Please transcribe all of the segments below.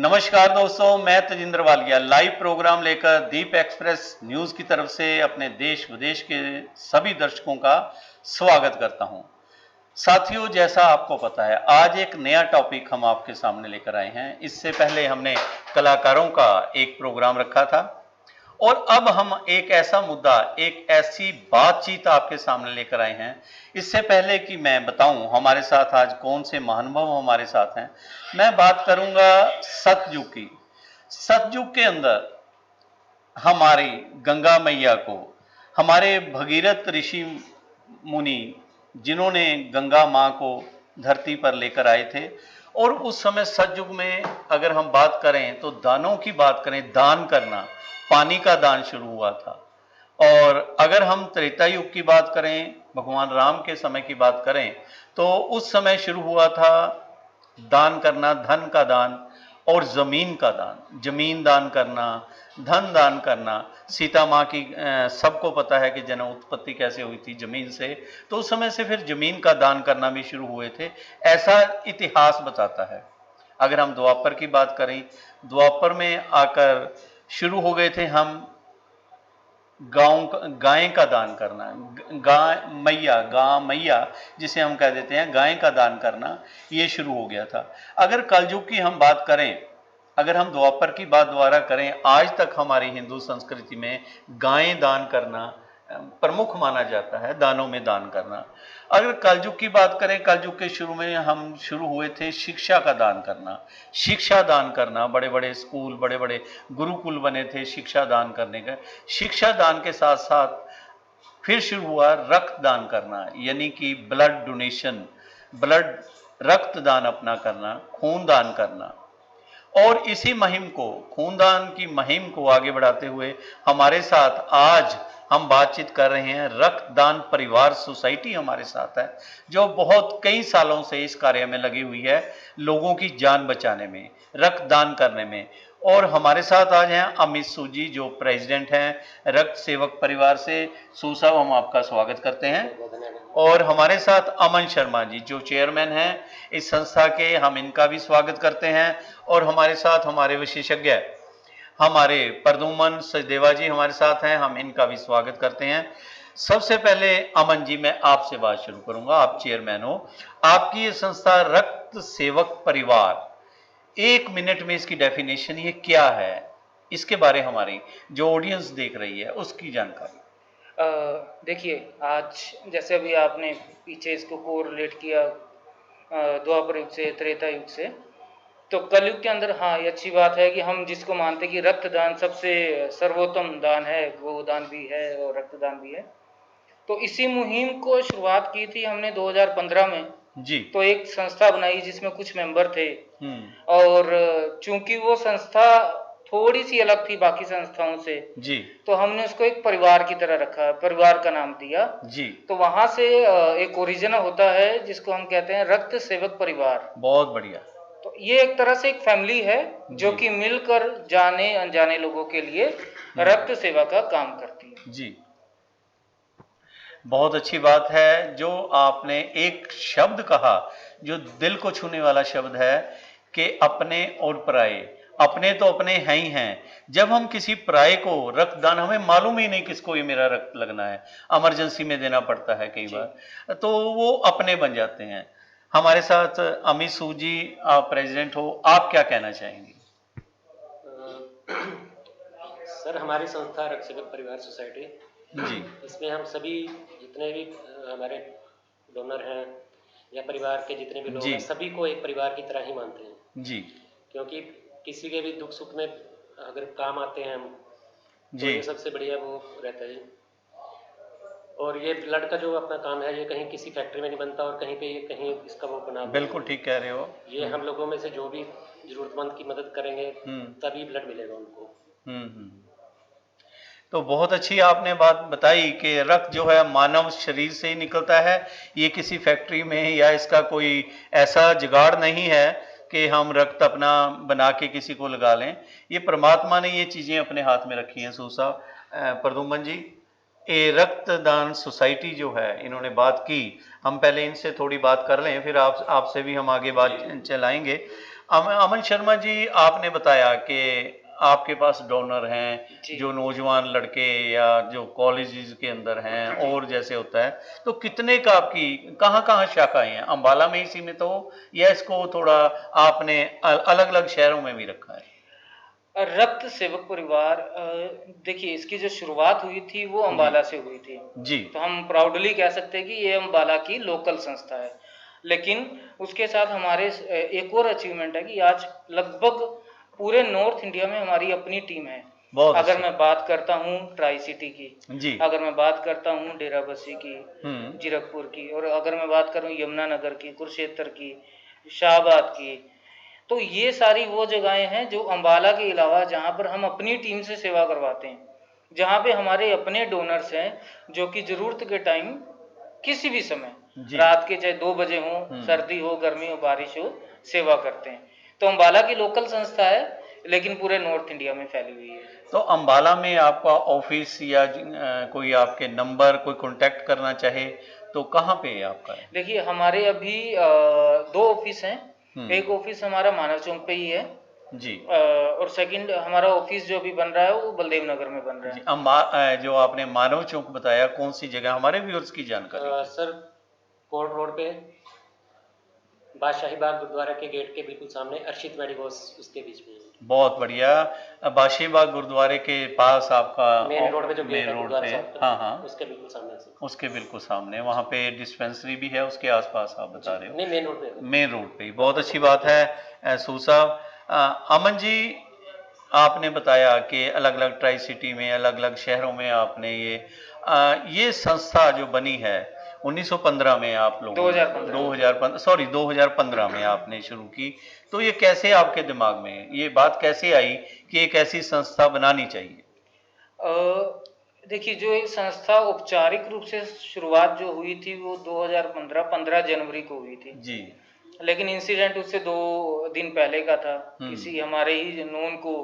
नमस्कार दोस्तों, मैं तजिंदर वालिया लाइव प्रोग्राम लेकर दीप एक्सप्रेस न्यूज की तरफ से अपने देश विदेश के सभी दर्शकों का स्वागत करता हूं। साथियों, जैसा आपको पता है, आज एक नया टॉपिक हम आपके सामने लेकर आए हैं। इससे पहले हमने कलाकारों का एक प्रोग्राम रखा था और अब हम एक ऐसा मुद्दा, एक ऐसी बातचीत आपके सामने लेकर आए हैं। इससे पहले कि मैं बताऊं हमारे साथ आज कौन से महानुभाव हमारे साथ हैं, मैं बात करूंगा सतयुग की। सतयुग के अंदर हमारी गंगा मैया को हमारे भगीरथ ऋषि मुनि, जिन्होंने गंगा माँ को धरती पर लेकर आए थे, और उस समय सतयुग में अगर हम बात करें तो दानों की बात करें, दान करना, पानी का दान शुरू हुआ था। और अगर हम त्रेता युग की बात करें, भगवान राम के समय की बात करें, तो उस समय शुरू हुआ था दान करना, धन का दान और जमीन का दान, जमीन दान करना, धन दान करना। सीता माँ की सबको पता है कि जन्म उत्पत्ति कैसे हुई थी, जमीन से। तो उस समय से फिर जमीन का दान करना भी शुरू हुए थे, ऐसा इतिहास बताता है। अगर हम द्वापर की बात करें, द्वापर में आकर शुरू हो गए थे हम गाय का दान करना, गाय मैया जिसे हम कह देते हैं, गाय का दान करना, ये शुरू हो गया था। अगर कलयुग की हम बात करें, अगर हम द्वापर की बात दोबारा करें, आज तक हमारी हिंदू संस्कृति में गाय दान करना प्रमुख माना जाता है, दानों में दान करना। अगर कलयुग की बात करें, कलयुग के शुरू में हम शुरू हुए थे शिक्षा का दान करना, शिक्षा दान करना। बड़े बड़े स्कूल, बड़े बड़े गुरुकुल बने थे शिक्षा दान करने का। शिक्षा दान के साथ साथ फिर शुरू हुआ रक्त दान करना, यानी कि ब्लड डोनेशन, ब्लड रक्तदान अपना करना, खून दान करना। और इसी मुहिम को, खूनदान की मुहिम को आगे बढ़ाते हुए हमारे साथ आज हम बातचीत कर रहे हैं। रक्तदान परिवार सोसाइटी हमारे साथ है, जो बहुत कई सालों से इस कार्य में लगी हुई है, लोगों की जान बचाने में, रक्तदान करने में। और हमारे साथ आज हैं अमित सूजी, जो प्रेसिडेंट हैं रक्त सेवक परिवार से। सू साहब, हम आपका स्वागत करते हैं। और हमारे साथ अमन शर्मा जी, जो चेयरमैन हैं इस संस्था के, हम इनका भी स्वागत करते हैं। और हमारे साथ हमारे विशेषज्ञ, हमारे प्रदुमन सचदेवा जी हमारे साथ हैं, हम इनका भी स्वागत करते हैं। सबसे पहले अमन जी, मैं आपसे बात शुरू करूंगा, आप चेयरमैन हो, आपकी ये संस्था रक्त सेवक परिवार, एक मिनट में इसकी डेफिनेशन ये क्या है, इसके बारे हमारी जो ऑडियंस देख रही है उसकी जानकारी। देखिए, आज जैसे अभी आपने पीछे इसको कोरिलेट किया द्वापर युग से, त्रेता युग से, तो कलयुग के अंदर हाँ, ये अच्छी बात है कि हम जिसको मानते हैं कि रक्तदान सबसे सर्वोत्तम दान है, वो दान भी है और रक्तदान भी है। तो इसी मुहिम को शुरुआत की थी हमने 2015 में जी। तो एक संस्था बनाई जिसमें कुछ मेंबर थे, और चूंकि वो संस्था थोड़ी सी अलग थी बाकी संस्थाओं से जी, तो हमने उसको एक परिवार की तरह रखा, परिवार का नाम दिया जी। तो वहां से एक ओरिजिन होता है जिसको हम कहते हैं रक्त सेवक परिवार। बहुत बढ़िया। तो ये एक तरह से एक फैमिली है जो कि मिलकर जाने अनजाने लोगों के लिए रक्त सेवा का काम करती है। जी, बहुत अच्छी बात है जो आपने एक शब्द कहा, जो दिल को छूने वाला शब्द है कि अपने और पराये। अपने तो अपने हैं ही हैं, जब हम किसी पराये को रक्तदान, हमें मालूम ही नहीं किसको ये मेरा रक्त लगना है, इमरजेंसी में देना पड़ता है कई बार, तो वो अपने बन जाते हैं। हमारे साथ अमित सूजी, आप प्रेसिडेंट हो, आप क्या कहना चाहेंगे? सर, हमारी संस्था रक्त सेवक परिवार सोसाइटी जी, इसमें हम सभी जितने भी हमारे डोनर हैं या परिवार के जितने भी लोग हैं, सभी को एक परिवार की तरह ही मानते हैं जी, क्योंकि किसी के भी दुख सुख में अगर काम आते हैं हम, तो जी, ये सबसे बढ़िया वो रहता है। और ये ब्लड का जो अपना काम है, ये कहीं किसी फैक्ट्री में नहीं बनता और कहीं पे ये कहीं इसका वो बना, बिल्कुल ठीक कह रहे हो। ये हम लोगों में से जो भी जरूरतमंद की मदद करेंगे तभी ब्लड मिलेगा उनको। तो बहुत अच्छी आपने बात बताई कि रक्त जो है मानव शरीर से ही निकलता है, ये किसी फैक्ट्री में या इसका कोई ऐसा जुगाड़ नहीं है कि हम रक्त अपना बना के किसी को लगा लें। ये परमात्मा ने ये चीज़ें अपने हाथ में रखी हैं। सूसा, प्रदुमन जी, ये रक्तदान सोसाइटी जो है, इन्होंने बात की, हम पहले इनसे थोड़ी बात कर लें, फिर आपसे भी हम आगे बात चलाएंगे। अमन शर्मा जी, आपने बताया कि आपके पास डोनर हैं जी। जो नौजवान लड़के या जो कॉलेजेस के अंदर हैं और जैसे होता है, तो कितने का आपकी कहाँ-कहाँ शाखाएं हैं? अंबाला में ही सीमित हो या इसको थोड़ा आपने अलग-अलग शहरों में भी रखा है? रक्त सेवक परिवार देखिए इसकी जो शुरुआत हुई थी वो जी, अम्बाला से हुई थी। जी, तो हम प्राउडली कह सकते हैं कि ये अम्बाला की लोकल संस्था है। लेकिन उसके साथ हमारे एक और अचीवमेंट है कि आज लगभग पूरे नॉर्थ इंडिया में हमारी अपनी टीम है। बहुत अगर अच्छी। मैं बात करता हूँ ट्राई सिटी की, जी, अगर मैं बात करता हूँ डेराबस्सी की, हुँ, जीरकपुर की, और अगर मैं बात करूँ यमुनानगर की, कुरुक्षेत्र की, शाहाबाद की, तो ये सारी वो जगहें हैं जो अम्बाला के अलावा जहाँ पर हम अपनी टीम से सेवा करवाते हैं, जहाँ पे हमारे अपने डोनर्स हैं जो कि ज़रूरत के टाइम किसी भी समय जी, रात के चाहे 2 बजे हों, हुँ। सर्दी हो, गर्मी हो, बारिश हो, सेवा करते हैं। तो अम्बाला की लोकल संस्था है, लेकिन पूरे नॉर्थ इंडिया में फैली हुई है। तो अम्बाला में आपका ऑफिस या कोई आपके नंबर कोई कांटेक्ट करना चाहे तो कहाँ पे है आपका है? देखिए हमारे अभी 2 ऑफिस हैं। हुँ, एक ऑफिस हमारा मानव चौक पे ही है, जी, और सेकंड हमारा ऑफिस जो अभी बन रहा है वो बलदेव नगर में बन रहा जी। है। जो आपने मानव चौक बताया, कौन सी जगह हमारे व्यूअर्स की जानकारी के लिए? सर कोर्ट रोड पे बादशाही बाग गुरुद्वारा के गेट के बिल्कुल सामने अर्शित मेडिकोस उसके बीच में बहुत बढ़िया। बाशी बाग गुरुद्वारे के पास आपका मेन रोड पे जो गेट मेन है रोड गुरुद्वारा पे, साहब हाँ का हाँ, उसके बिल्कुल सामने से उसके बिल्कुल सामने वहाँ पे डिस्पेंसरी भी है, उसके आसपास आप जी बता रहे हो। नहीं मेन रोड पे है। मेन रोड पे ही, बहुत अच्छी बात है। सूद साहब, अमन जी, आपने बताया कि अलग-अलग ट्राई सिटी में, अलग-अलग शहरों में आपने ये संस्था जो बनी है 1915 में आप लोगों ने 2015 2015 में आपने शुरू की, तो ये कैसे आपके दिमाग में ये बात कैसे आई कि एक ऐसी संस्था बनानी चाहिए? देखिए जो एक संस्था औपचारिक रूप से शुरुआत जो हुई थी वो 2015 15 जनवरी को हुई थी। जी, लेकिन इंसिडेंट उससे 2 दिन पहले का था। हुँ, किसी हमारे ही नोन को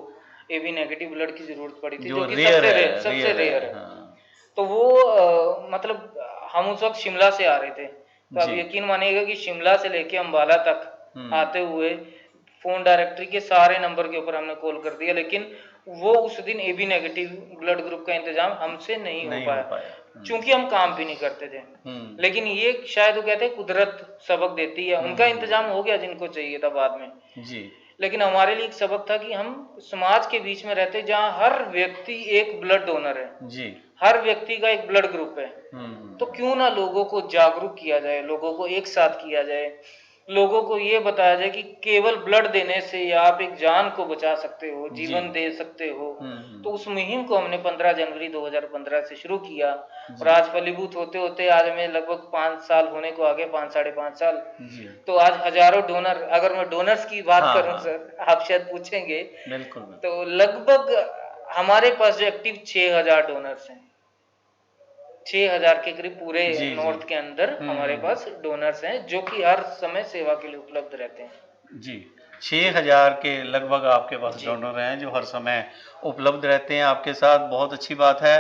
एबी नेगेटिव ब्लड की ज़रूरत पड़ी थी, जो जो कि रेयर सबसे है, रेयर है। हाँ। तो वो मतलब हम उस वक़्त शिमला से आ रहे थे। तो आप जी, यकीन मानिएगा कि शिमला से लेके अम्बाला तक हुँ, आते हुए फ़ोन डायरेक्टरी के सारे नंबर के ऊपर हमने कॉल कर दिया, लेकिन वो उस दिन एबी नेगेटिव ब्लड ग्रुप का इंतज़ाम हमसे नहीं हो नहीं हो पाया, पाया। चूँकि हम काम भी नहीं करते थे। हुँ, लेकिन ये शायद वो कहते हैं कुदरत सबक देती है, उनका इंतज़ाम हो गया जिनको चाहिए था बाद में। जी, लेकिन हमारे लिए एक सबक था कि हम समाज के बीच में रहते जहाँ हर व्यक्ति एक ब्लड डोनर है, जी, हर व्यक्ति का एक ब्लड ग्रुप है। हुँ, तो क्यों ना लोगों को जागरूक किया जाए, लोगों को एक साथ किया जाए, लोगों को ये बताया जाए कि केवल ब्लड देने से या आप एक जान को बचा सकते हो, जी, जीवन दे सकते हो। तो हुँ, उस मुहिम को हमने 15 जनवरी 2015 से शुरू किया और जी, आज फलीभूत होते-होते आज हमें लगभग 5 साल होने को आ गए, 5 साढ़े 5 साल। जी। तो आज हज़ारों डोनर, अगर मैं डोनर्स की बात हाँ, करूँ हाँ, सर, आप शायद पूछेंगे, बिल्कुल, बिल्कुल। तो लगभग हमारे पास जो एक्टिव 6000 डोनर्स हैं। 6000 के करीब पूरे जी, जी। नॉर्थ के अंदर हमारे हुँ। पास डोनर्स हैं जो कि हर समय सेवा के लिए उपलब्ध रहते हैं। जी, 6000 के लगभग आपके पास जी। डोनर हैं जो हर समय उपलब्ध रहते हैं आपके साथ, बहुत अच्छी बात है।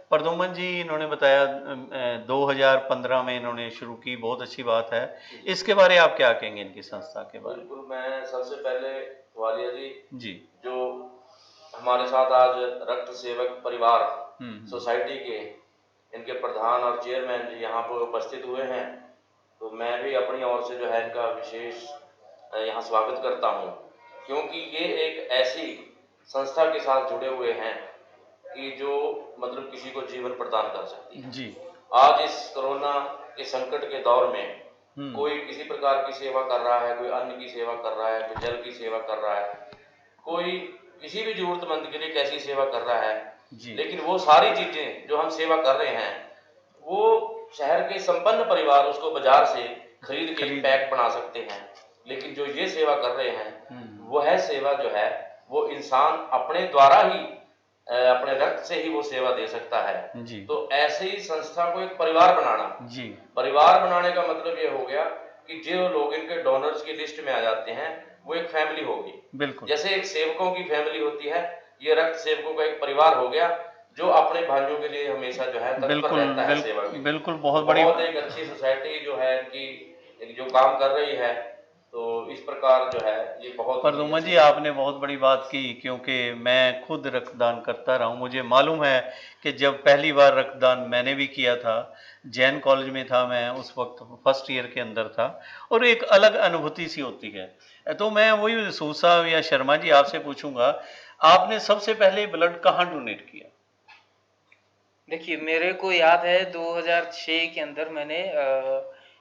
प्रदुमन जी, इन्होंने बताया 2015 में इन्होंने शुरू की, बहुत अच्छी बात है। इसके बारे आप क्या कहेंगे इनकी संस्था के बारे में? बिल्कुल, मैं सबसे पहले वालिया जी, जी। जो हमारे साथ आज रक्त सेवक परिवार हुँ, सोसाइटी के इनके प्रधान और चेयरमैन जी यहाँ पर उपस्थित हुए हैं, तो मैं भी अपनी ओर से जो है इनका विशेष यहाँ स्वागत करता हूँ, क्योंकि ये एक ऐसी संस्था के साथ जुड़े हुए हैं कि जो मतलब किसी को जीवन प्रदान कर सकती है। जी। आज इस कोरोना के संकट के दौर में हुँ, कोई किसी प्रकार की सेवा कर रहा है, कोई अन्न की सेवा कर रहा है, कोई जल की सेवा कर रहा है, कोई किसी भी ज़रूरतमंद के लिए कैसी सेवा कर रहा है। जी, लेकिन वो सारी चीज़ें जो हम सेवा कर रहे हैं, वो शहर के संपन्न परिवार उसको बाज़ार से खरीद के खरीद पैक बना सकते हैं। लेकिन जो ये सेवा कर रहे हैं, हुँ, वह सेवा जो है, वो इंसान अपने द्वारा ही अपने रक्त से ही वो सेवा दे सकता है। जी, तो ऐसे ही संस्था को एक परिवार बनाना, जी, परिवार बनाने का मतलब ये हो गया कि जो लोग इनके डोनर्स की लिस्ट में आ जाते हैं, वो एक फैमिली होगी। बिल्कुल। जैसे एक सेवकों की फैमिली होती है, ये रक्त सेवकों का एक परिवार हो गया, जो अपने भाइयों के लिए हमेशा जो है तत्पर बिल्कुल, रहता है सेवा के लिए। बिल्कुल तो बहुत बड़ी बहुत एक अच्छी सोसाइटी जो है इनकी एक जो काम कर रही है, तो इस प्रकार जो है ये बहुत प्रदुमन जी आपने बहुत बड़ी बात की, क्योंकि मैं खुद रक्तदान करता रहा हूँ। मुझे मालूम है कि जब पहली बार रक्तदान मैंने भी किया था, जैन कॉलेज में था मैं उस वक्त, फर्स्ट ईयर के अंदर था, और एक अलग अनुभूति सी होती है। तो मैं वही सूद साहब या शर्मा जी आपसे पूछूंगा, आपने सबसे पहले ब्लड कहाँ डोनेट किया? देखिए, मेरे को याद है 2006 के अंदर मैंने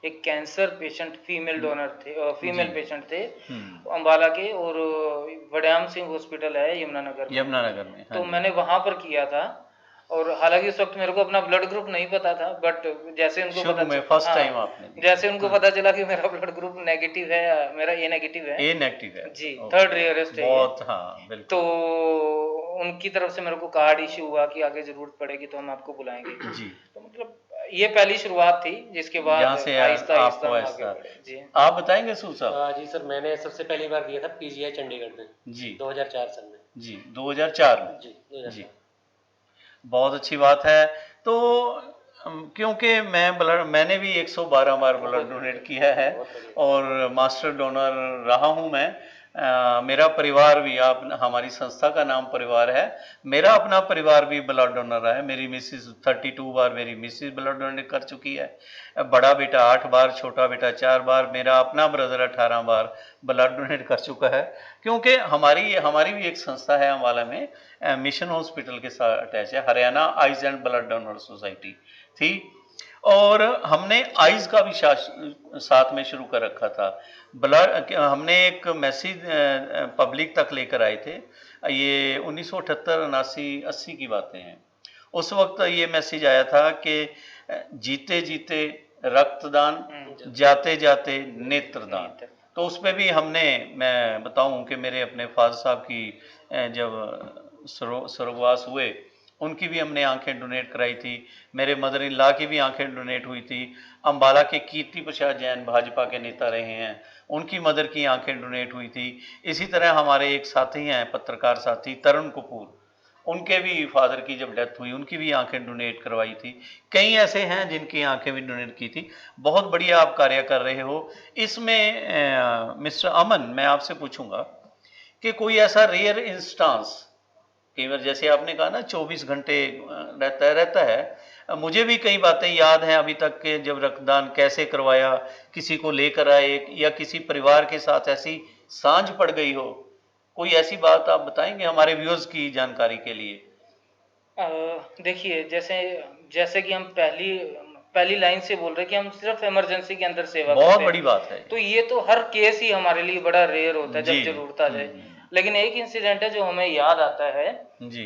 एक कैंसर पेशेंट फीमेल डोनर थे, फीमेल जी। पेशेंट थे अम्बाला के, और वड्याम सिंह हॉस्पिटल है यमुनानगर में, यमुनानगर में, हाँ तो जी। मैंने वहां पर किया था। और हालांकि उस वक्त मेरे को अपना ब्लड ग्रुप नहीं पता था, बट जैसे उनको शुरू पता में फर्स्ट हाँ, टाइम आपने दिया। जैसे उनको पता चला कि मेरा ब्लड ग्रुप नेगेटिव है, मेरा ए नेगेटिव है, ए नेगेटिव है जी, ओके। थर्ड रेयरेस्ट है ये। बहुत, हाँ तो बिल्कुल। उनकी तरफ से मेरे को कार्ड इश्यू हुआ कि आगे जरूरत पड़ेगी तो हम आपको बुलाएंगे। जी। तो मतलब ये पहली शुरुआत थी, जिसके बाद जहाँ से आहिस्ता आहिस्ता आपको हम आगे ऐसा, बढ़े। जी आप बताएंगे सूद साहब? जी सर, मैंने सबसे पहली बार दिया था पीजीआई चंडीगढ़ में जी 2004 साल में। जी 2004 में। जी जी 2004। बहुत अच्छी बात है। तो क्योंकि मैंने भी 112 बार ब्लड डोनेट किया है और मास्टर डोनर रहा हूं मैं। मेरा परिवार भी, आप हमारी संस्था का नाम परिवार है, मेरा अपना परिवार भी ब्लड डोनर रहा है। मेरी मिसिस 32 बार मेरी मिसिस ब्लड डोनेट कर चुकी है, बड़ा बेटा 8 बार, छोटा बेटा 4 बार, मेरा अपना ब्रदर 18 बार ब्लड डोनेट कर चुका है। क्योंकि हमारी हमारी भी एक संस्था है अम्बाला में, मिशन हॉस्पिटल के साथ अटैच है, Haryana eyes and blood donor society थी, और हमने आइज का भी साथ में शुरू कर रखा था। ब्लड हमने एक मैसेज पब्लिक तक लेकर आए थे, ये 1978, 79, 80 की बातें हैं। उस वक्त ये मैसेज आया था कि जीते जीते रक्तदान, जाते जाते नेत्रदान। तो उस पर भी हमने, मैं बताऊं कि मेरे अपने फादर साहब की जब स्वर्गवास हुए, उनकी भी हमने आंखें डोनेट कराई थी। मेरे मदर इन लॉ की भी आंखें डोनेट हुई थी। अम्बाला के कीर्ति प्रसाद जैन भाजपा के नेता रहे हैं, उनकी मदर की आंखें डोनेट हुई थी। इसी तरह हमारे एक साथी हैं, पत्रकार साथी तरुण कपूर, उनके भी फादर की जब डेथ हुई उनकी भी आंखें डोनेट करवाई थी। कई ऐसे हैं जिनकी आंखें भी डोनेट की थी। बहुत बढ़िया आप कार्य कर रहे हो। इसमें मिस्टर अमन, मैं आपसे पूछूंगा कि कोई ऐसा रेयर इंस्टांस, कई बार जैसे आपने कहा ना 24 घंटे रहता है, मुझे भी कई बातें याद हैं अभी तक के, जब रक्तदान कैसे करवाया, किसी को लेकर आए या किसी परिवार के साथ ऐसी सांझ पड़ गई हो, कोई ऐसी बात आप बताएंगे हमारे व्यूअर्स की जानकारी के लिए? देखिए, जैसे जैसे कि हम पहली लाइन से बोल रहे हैं कि हम सिर्फ इमरजेंसी के अंदर सेवा करते हैं, बहुत बड़ी बात है। तो ये तो हर केस ही हमारे लिए बड़ा रेयर होता है जी। जब जरूरत आ जाए। लेकिन एक इंसिडेंट है जो हमें याद आता है। जी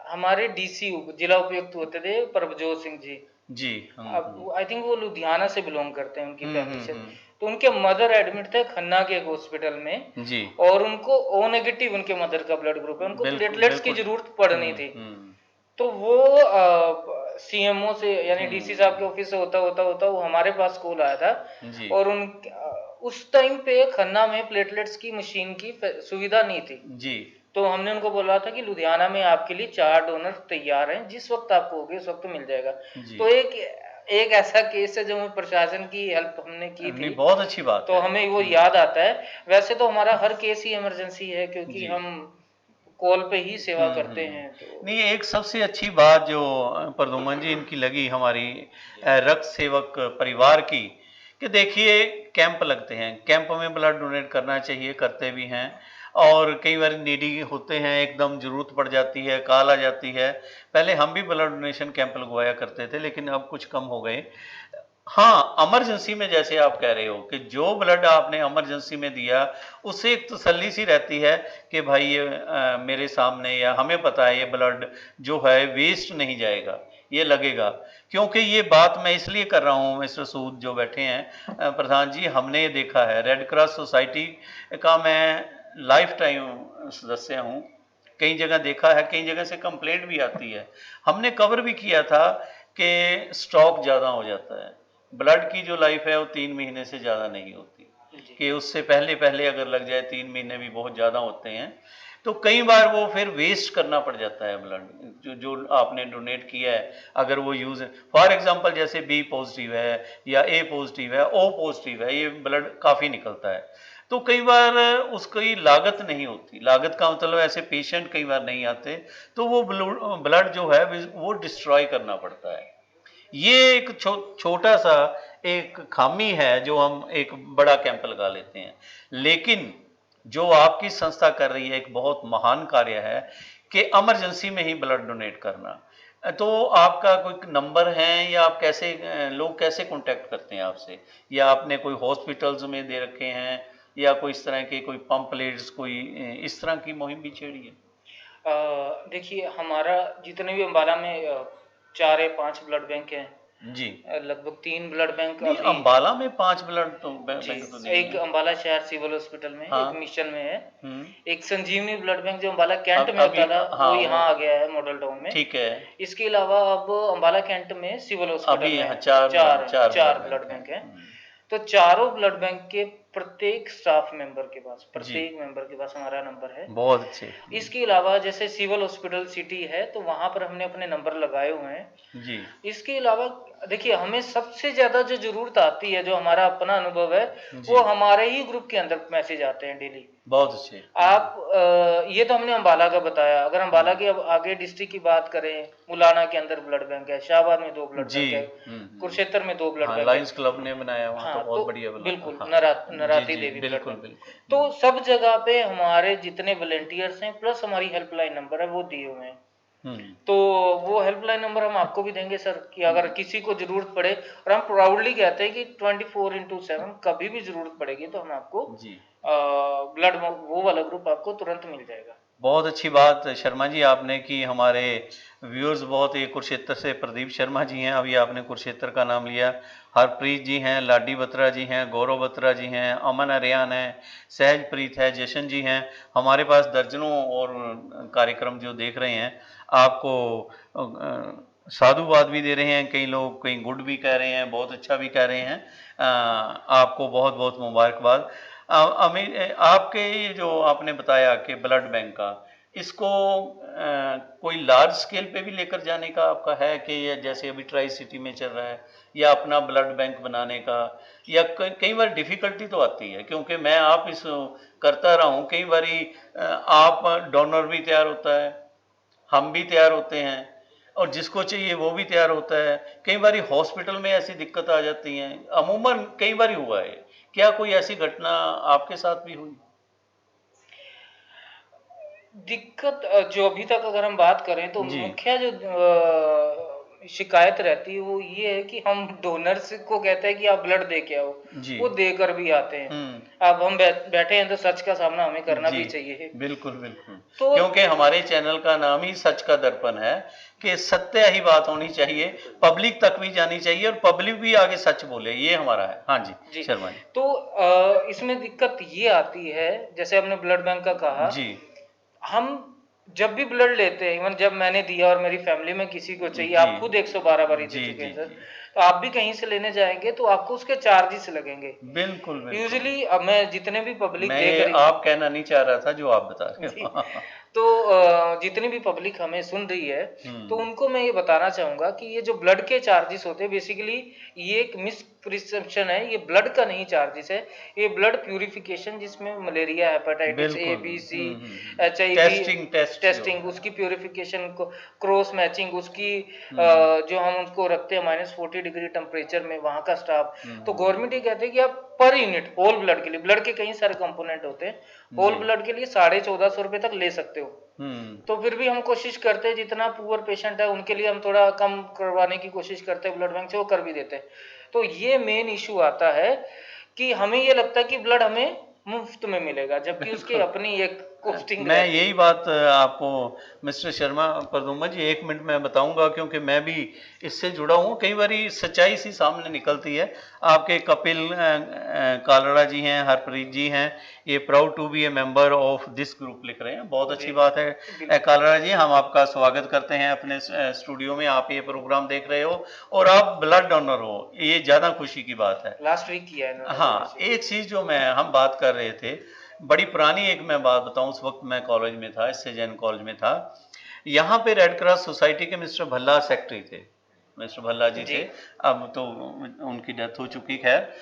हमारे डीसी जिला उपायुक्त होते थे प्रभजोत सिंह जी। जी अब आई थिंक वो लुधियाना से बिलोंग करते हैं, उनकी फैमिली से। तो उनके मदर एडमिट थे खन्ना के एक हॉस्पिटल में जी। और उनको ओ नेगेटिव उनके मदर का ब्लड ग्रुप है, उनको प्लेटलेट्स की जरूरत पड़नी थी। तो वो सीएमओ से यानी डीसी साहब के ऑफिस से होता वो हमारे पास कॉल आया था। जी। और उस टाइम पे खन्ना में प्लेटलेट्स की मशीन की सुविधा नहीं थी जी। तो हमने उनको बोला था कि लुधियाना में आपके लिए 4 डोनर तैयार हैं, जिस वक्त आपको होगी उस वक्त मिल जाएगा। तो एक ऐसा केस है जो हमें प्रशासन की हेल्प हमने की थी, बहुत अच्छी बात तो है। हमें वो याद आता है। वैसे तो हमारा हर केस ही इमरजेंसी है, क्योंकि हम कॉल पे ही सेवा करते हैं। तो नहीं, एक सबसे अच्छी बात जो प्रदुमन जी इनकी लगी हमारी रक्त सेवक परिवार की, कि देखिए कैंप लगते हैं, कैंप में ब्लड डोनेट करना चाहिए, करते भी हैं। और कई बार नीडी होते हैं, एकदम जरूरत पड़ जाती है, कॉल आ जाती है। पहले हम भी ब्लड डोनेशन कैंप लगवाया करते थे, लेकिन अब कुछ कम हो गए। हाँ, इमरजेंसी में जैसे आप कह रहे हो कि जो ब्लड आपने इमरजेंसी में दिया, उससे एक तसल्ली सी रहती है कि भाई ये मेरे सामने, या हमें पता है ये ब्लड जो है वेस्ट नहीं जाएगा, ये लगेगा। क्योंकि ये बात मैं इसलिए कर रहा हूँ, मिस्टर सूद जो बैठे हैं प्रधान जी, हमने ये देखा है, रेड क्रॉस सोसाइटी का मैं लाइफ टाइम सदस्य हूँ। कई जगह देखा है, कई जगह से कंप्लेंट भी आती है। हमने कवर भी किया था कि स्टॉक ज़्यादा हो जाता है, ब्लड की जो लाइफ है वो 3 महीने से ज़्यादा नहीं होती, कि उससे पहले अगर लग जाए 3 महीने भी बहुत ज़्यादा होते हैं। तो कई बार वो फिर वेस्ट करना पड़ जाता है ब्लड, जो आपने डोनेट किया है, अगर वो यूज, फॉर एग्जांपल जैसे बी पॉजिटिव है या ए पॉजिटिव है, ओ पॉजिटिव है, ये ब्लड काफ़ी निकलता है, तो कई बार उसकी लागत नहीं होती। लागत का मतलब ऐसे पेशेंट कई बार नहीं आते, तो वो ब्लड जो है वो डिस्ट्रॉय करना पड़ता है। ये एक छोटा सा एक खामी है जो हम एक बड़ा कैंप लगा लेते हैं, लेकिन जो आपकी संस्था कर रही है एक बहुत महान कार्य है कि इमरजेंसी में ही ब्लड डोनेट करना। तो आपका कोई नंबर है या आप कैसे, लोग कैसे कांटेक्ट करते हैं आपसे, या आपने कोई हॉस्पिटल्स में दे रखे हैं, या कोई इस तरह के कोई पंपलेट्स, कोई इस तरह की मुहिम भी छेड़ी है? देखिए, हमारा जितने भी अम्बाला में 4 या 5 ब्लड बैंक हैं, जी। लगभग 3 ब्लड बैंक नहीं, अभी अम्बाला में 5 ब्लड तो बैंक तो नहीं एक है। अम्बाला शहर सिविल हॉस्पिटल में है, हाँ। एक मिशन में है, हम्म। एक संजीवनी ब्लड बैंक जो अम्बाला कैंट में अभी, होता था हाँ, वो यहाँ आ गया है मॉडल टाउन में। ठीक है। इसके अलावा अब अम्बाला कैंट में सिविल हॉस्पिटल अभी में यहाँ चार चार ब्लड ब्लड बैंक बैंक है। हैं। तो चारों ब्लड बैंक के प्रत्येक स्टाफ मेंबर के पास, जी। प्रत्येक मेंबर के पास हमारा नंबर है। बहुत अच्छे। इसके अलावा जैसे सिविल हॉस्पिटल सिटी है तो वहां पर हमने अपने नंबर लगाए हुए हैं। जी। इसके अलावा देखिए, हमें सबसे ज्यादा जो जरूरत आती है, जो हमारा अपना अनुभव है, जी। वो हमारे ही ग्रुप के अंदर मैसेज आते हैं डेली। बहुत अच्छे। आप ये तो हमने अम्बाला का बताया। अगर अम्बाला के अब आगे डिस्ट्रिक्ट की बात करें, मुलाना के अंदर ब्लड बैंक है, शाहबाद में 2 ब्लड जी। बैंक है, कुरुक्षेत्र में 2 ब्लड हाँ, बैंक लायंस है। क्लब ने बनाया वहाँ, हाँ, तो बहुत बढ़िया बना। बिल्कुल, हाँ। नराती जी, देवी ब्लड बिल्कुल बैंक। बिल्कुल। तो सब जगह पे हमारे जितने वॉलेंटियर्स हैं प्लस हमारी हेल्पलाइन नंबर है वो दिए हुए हैं। तो वो हेल्पलाइन नंबर हम आपको भी देंगे सर, कि अगर किसी को जरूरत पड़े, और हम प्राउडली कहते हैं कि 24/7 कभी भी जरूरत पड़ेगी तो हम आपको जी। ब्लड वो वाला ग्रुप आपको तुरंत मिल जाएगा। बहुत अच्छी बात शर्मा जी आपने की। हमारे व्यूअर्स बहुत, ये कुरुक्षेत्र से प्रदीप शर्मा जी हैं, अभी आपने कुरुक्षेत्र का नाम लिया, हरप्रीत जी हैं, लाडी बत्रा जी हैं, गौरव बत्रा जी हैं, अमन अरियान हैं, सहजप्रीत है, जशन जी हैं। हमारे पास दर्जनों और कार्यक्रम जो देख रहे हैं, आपको साधुवाद भी दे रहे हैं, कई लोग कई गुड भी कह रहे हैं, बहुत अच्छा भी कह रहे हैं। आपको बहुत बहुत मुबारकबाद। अमीर, आपके ये जो आपने बताया कि ब्लड बैंक का, इसको कोई लार्ज स्केल पे भी लेकर जाने का आपका है कि ये जैसे अभी ट्राई सिटी में चल रहा है, या अपना ब्लड बैंक बनाने का, या कई बार डिफिकल्टी तो आती है, क्योंकि मैं आप इस करता रहा हूँ, कई बारी आप डोनर भी तैयार होता है, हम भी तैयार होते हैं, और जिसको चाहिए वो भी तैयार होता है। कई बारी हॉस्पिटल में ऐसी दिक्कत आ जाती हैं, अमूमन कई बारी हुआ है। क्या कोई ऐसी घटना आपके साथ भी हुई? दिक्कत जो अभी तक अगर हम बात करें तो जी। मुख्य जो शिकायत रहती है वो ये है कि हम डोनर्स को कहते हैं कि आप ब्लड दे के आओ, जी। वो देकर भी आते हैं। अब हम बैठे हैं तो सच का सामना हमें करना भी चाहिए। बिल्कुल बिल्कुल। तो क्योंकि हमारे चैनल का नाम ही सच का दर्पण है, कि सत्य ही बात होनी चाहिए, पब्लिक तक भी जानी चाहिए, और पब्लिक भी आगे सच बोले, ये हमारा है। हाँ जी शर्मा जी। तो इसमें दिक्कत ये आती है, जैसे हमने ब्लड बैंक का कहा जी। हम जब भी ब्लड लेते हैं, इवन जब मैंने दिया और मेरी फैमिली में किसी को चाहिए, जी। आप खुद 112 बारी दे जी चुके हैं जी सर, जी। तो आप भी कहीं से लेने जाएंगे तो आपको उसके चार्जेस लगेंगे। बिल्कुल बिल्कुल। यूजुअली अब मैं जितने भी पब्लिक मैं देख ये रही आप कहना नहीं चाह रहा था जो आप बता रहे जी, हो। तो जितनी भी पब्लिक हमें सुन रही है, तो उनको मैं ये बताना चाहूंगा कि ये जो ब्लड के चार्जेस होते हैं, बेसिकली ये एक मिसप्रिसेप्शन है, ये ब्लड का नहीं चार्जेस है, ये ब्लड प्यूरिफिकेशन, जिसमें malaria, hepatitis A, B, C, HIV testing, उसकी प्यूरिफिकेशन को, क्रॉस मैचिंग उसकी, जो हम उसको रखते हैं -40 डिग्री टेम्परेचर में, वहां का स्टाफ। तो गवर्नमेंट ये कहते हैं कि आप पर यूनिट होल ब्लड के लिए, ब्लड के कई सारे कंपोनेंट होते हैं, होल ब्लड के लिए 1450 रुपए तक ले सकते हो। तो फिर भी हम कोशिश करते हैं, जितना पुअर पेशेंट है उनके लिए हम थोड़ा कम करवाने की कोशिश करते हैं ब्लड बैंक से, वो कर भी देते हैं। तो ये मेन इशू आता है कि हमें ये लगता है कि ब्लड हमें मुफ्त में मिलेगा, जबकि उसकी अपनी एक कॉस्टिंग। मैं यही बात आपको मिस्टर शर्मा प्रदुम्न जी 1 मिनट में बताऊंगा, क्योंकि मैं भी इससे जुड़ा हूँ। कई बारी सच्चाई सी सामने निकलती है। आपके कपिल कालड़ा जी हैं, हरप्रीत जी हैं, ये proud to be a member of this group लिख रहे हैं, बहुत अच्छी बात है। कालड़ा जी, हम आपका स्वागत करते हैं अपने स्टूडियो में, आप ये प्रोग्राम देख रहे हो और आप ब्लड डोनर हो, ये ज़्यादा खुशी की बात है। लास्ट वीक किया है। हाँ, एक चीज़ जो हम बात कर रहे थे बड़ी पुरानी एक मैं बात बताऊं, उस वक्त मैं कॉलेज में था, इससे जैन कॉलेज में था। यहाँ पे रेड क्रॉस सोसाइटी के मिस्टर भल्ला सेक्रेटरी थे, मिस्टर भल्ला जी थे। अब तो उनकी डेथ हो चुकी, खैर।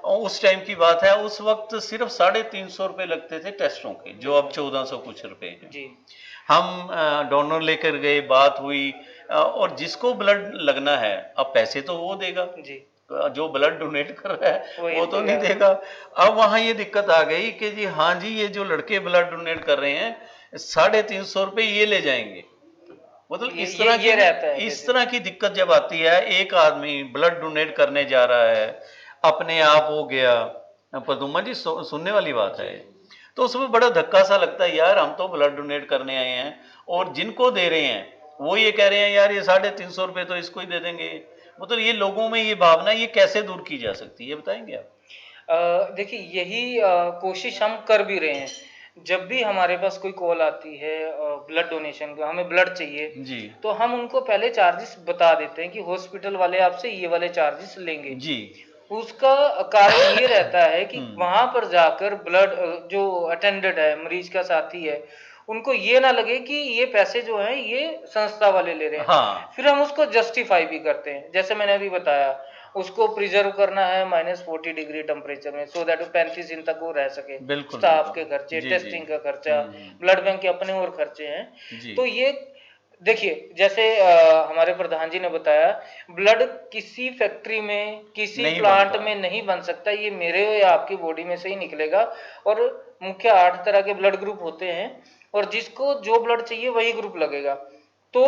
और उस टाइम की बात है, उस वक्त सिर्फ 350 रुपये लगते थे टेस्टों के, जो अब 1400 कुछ रुपए हैं। जी हम डोनर लेकर गए, बात हुई, और जिसको ब्लड लगना है, अब पैसे तो वो देगा, जी जो ब्लड डोनेट कर रहा है वही वो तो नहीं देगा। अब वहाँ ये दिक्कत आ गई कि जी हाँ जी, ये जो लड़के ब्लड डोनेट कर रहे हैं 350 रुपये ये ले जाएंगे। मतलब इस तरह की रहता है इस तरह की दिक्कत जब आती है, एक आदमी ब्लड डोनेट करने जा रहा है, अपने आप हो गया। पदुमा जी सुनने वाली बात है, तो उसमें बड़ा धक्का सा लगता है, यार हम तो ब्लड डोनेट करने आए हैं, और जिनको दे रहे हैं वो ये कह रहे हैं यार ये 350 रुपये तो इसको ही दे देंगे। मतलब ये लोगों में ये भावना, ये कैसे दूर की जा सकती है, बताएंगे आप? देखिए, यही कोशिश हम कर भी रहे हैं। जब भी हमारे पास कोई कॉल आती है ब्लड डोनेशन का, हमें ब्लड चाहिए जी तो हम उनको पहले चार्जेस बता देते हैं कि हॉस्पिटल वाले आपसे ये वाले चार्जेस लेंगे। जी उसका कारण ये रहता है कि वहां पर जाकर ब्लड जो अटेंडेंट है, मरीज का साथी है, उनको ये ना लगे कि ये पैसे जो हैं ये संस्था वाले ले रहे हैं। हाँ फिर हम उसको जस्टिफाई भी करते हैं, जैसे मैंने अभी बताया, उसको प्रिजर्व करना है -40 डिग्री टेम्परेचर में, सो दैट 35 दिन तक वो रह सके। बिल्कुल स्टाफ के बिल्कुल। खर्चे, जी, टेस्टिंग जी। का खर्चा, ब्लड बैंक के अपने और खर्चे हैं। जी तो ये देखिए, जैसे हमारे प्रधान जी ने बताया, ब्लड किसी फैक्ट्री में, किसी नहीं प्लांट बनता। में नहीं बन सकता, ये मेरे या आपकी बॉडी में से ही निकलेगा। और मुख्य 8 तरह के ब्लड ग्रुप होते हैं, और जिसको जो ब्लड चाहिए वही ग्रुप लगेगा। तो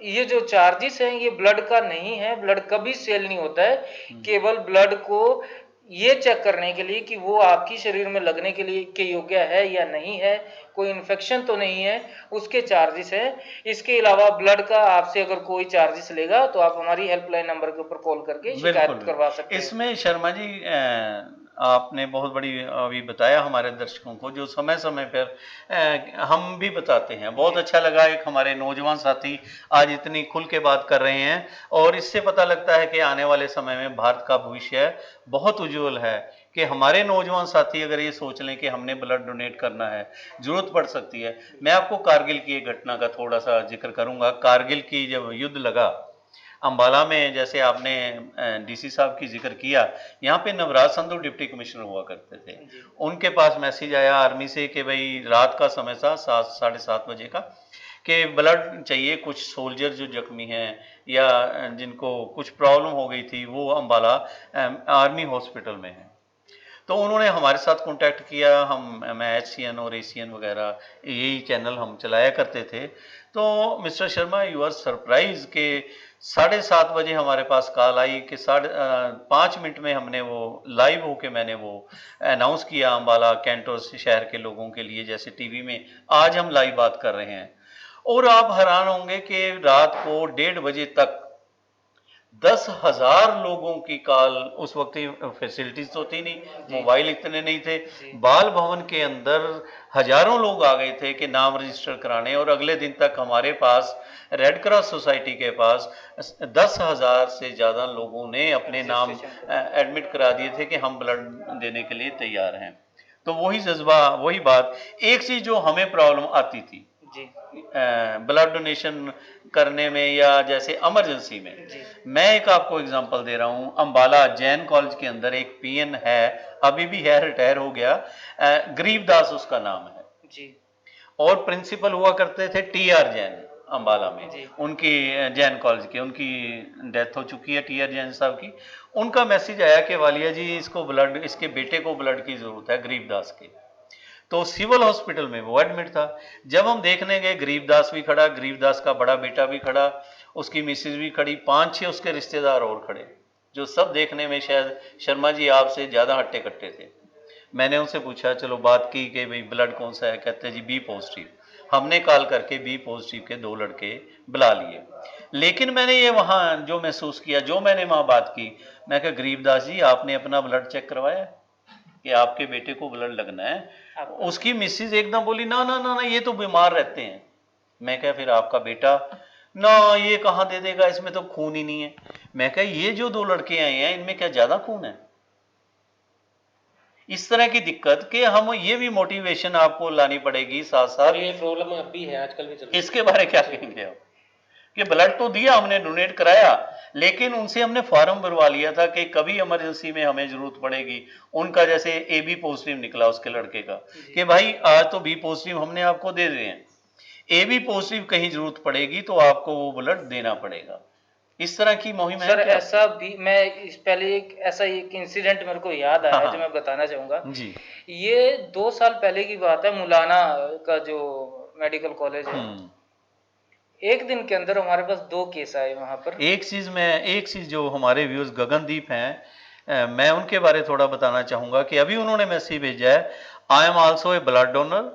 ये जो चार्जेस हैं ये ब्लड का नहीं है, ब्लड कभी सेल नहीं होता है। केवल ब्लड को ये चेक करने के लिए कि वो आपकी शरीर में लगने के लिए के योग्य है या नहीं है, कोई इन्फेक्शन तो नहीं है, उसके चार्जेस है। इसके अलावा ब्लड का आपसे अगर कोई चार्जेस लेगा तो आप हमारी हेल्पलाइन नंबर के ऊपर कॉल करके शिकायत करवा सकते हैं। इसमें शर्मा जी आपने बहुत बड़ी अभी बताया हमारे दर्शकों को, जो समय समय पर हम भी बताते हैं। बहुत अच्छा लगा, एक हमारे नौजवान साथी आज इतनी खुल के बात कर रहे हैं, और इससे पता लगता है कि आने वाले समय में भारत का भविष्य बहुत उज्जवल है। कि हमारे नौजवान साथी अगर ये सोच लें कि हमने ब्लड डोनेट करना है, जरूरत पड़ सकती है। मैं आपको कारगिल की एक घटना का थोड़ा सा जिक्र करूंगा। कारगिल की जब युद्ध लगा अंबाला में, जैसे आपने डीसी साहब की जिक्र किया, यहाँ पे नवराज संधू डिप्टी कमिश्नर हुआ करते थे। उनके पास मैसेज आया आर्मी से कि भाई रात का समय था, 7-7:30 बजे का, कि ब्लड चाहिए, कुछ सोल्जर जो जख्मी हैं या जिनको कुछ प्रॉब्लम हो गई थी, वो अंबाला आर्मी हॉस्पिटल में है। तो उन्होंने हमारे साथ कांटेक्ट किया। मैं HCN और ACN वगैरह यही चैनल हम चलाया करते थे। तो mister Sharma, you are surprise के 7:30 बजे हमारे पास कॉल आई कि 5 मिनट में हमने वो लाइव होके मैंने वो अनाउंस किया अंबाला कैंटोर शहर के लोगों के लिए, जैसे टीवी में आज हम लाइव बात कर रहे हैं। और आप हैरान होंगे कि रात को 1:30 बजे तक 10,000 लोगों की कॉल। उस वक्त फैसिलिटीज तो थी नहीं, मोबाइल इतने नहीं थे। बाल भवन के अंदर हजारों लोग आ गए थे कि नाम रजिस्टर कराने, और अगले दिन तक हमारे पास रेड क्रॉस सोसाइटी के पास 10,000 से ज़्यादा लोगों ने अपने नाम एडमिट करा दिए थे कि हम ब्लड देने के लिए तैयार हैं। तो वही जज्बा, वही बात। एक चीज़ जो हमें प्रॉब्लम आती थी ब्लड डोनेशन करने में, या जैसे इमरजेंसी में, मैं एक आपको एग्जांपल दे रहा हूं। अंबाला जैन कॉलेज के अंदर एक PN है, अभी भी है, रिटायर हो गया, गरीबदास उसका नाम है जी। और प्रिंसिपल हुआ करते थे TR जैन अंबाला में, उनकी जैन कॉलेज के, उनकी डेथ हो चुकी है TR जैन साहब की। उनका मैसेज आया कि वालिया जी, इसको ब्लड, इसके बेटे को ब्लड की जरूरत है गरीबदास के। तो सिविल हॉस्पिटल में वो एडमिट था। जब हम देखने गए, गरीबदास भी खड़ा, गरीबदास का बड़ा बेटा भी खड़ा, उसकी मिसेज भी खड़ी, 5-6 उसके रिश्तेदार और खड़े, जो सब देखने में शायद शर्मा जी आपसे ज़्यादा हट्टे कट्टे थे। मैंने उनसे पूछा, चलो बात की कि भाई ब्लड कौन सा है, कहते जी B पॉजिटिव। हमने कॉल करके B पॉजिटिव के 2 लड़के बुला लिए। लेकिन मैंने ये वहाँ जो महसूस किया, जो मैंने वहाँ बात की, मैं कहा गरीबदास जी, आपने अपना ब्लड चेक करवाया कि आपके बेटे को ब्लड लगना है? उसकी मिसेज एकदम बोली, ना ना ना ना, ये तो बीमार रहते हैं। मैं कहा फिर आपका बेटा? ना, ये कहाँ दे देगा, इसमें तो खून ही नहीं है। मैं कहा ये जो 2 लड़के आए हैं, इनमें क्या ज्यादा खून है? इस तरह की दिक्कत कि हम ये भी मोटिवेशन आपको लानी पड़ेगी साथ और साथ। ये प्रॉब्लम अब भी है, आजकल भी चल रही है। इसके बारे क्या कहेंगे आप कि ब्लड तो दिया हमने, डोनेट कराया, लेकिन उनसे हमने फॉर्म भरवा लिया था कि कभी इमरजेंसी में हमें जरूरत पड़ेगी। उनका जैसे ए बी पॉजिटिव निकला उसके लड़के का कि भाई आज तो बी पॉजिटिव हमने आपको दे दिए हैं, ए बी पॉजिटिव कहीं जरूरत पड़ेगी तो आपको वो ब्लड देना पड़ेगा। इस तरह की मुहिम है सर क्या? ऐसा भी मैं इस पहले एक ऐसा एक इंसिडेंट मेरे को याद आया हाँ, जो मैं बताना चाहूंगा। जी। ये 2 साल पहले की बात है, मुलाना का जो मेडिकल कॉलेज है, एक दिन के अंदर हमारे पास 2 केस आए वहां पर। एक चीज जो हमारे व्यूअर्स गगनदीप हैं, मैं उनके बारे थोड़ा बताना चाहूंगा कि अभी उन्होंने मैसेज भेजा है, I am also a blood donor,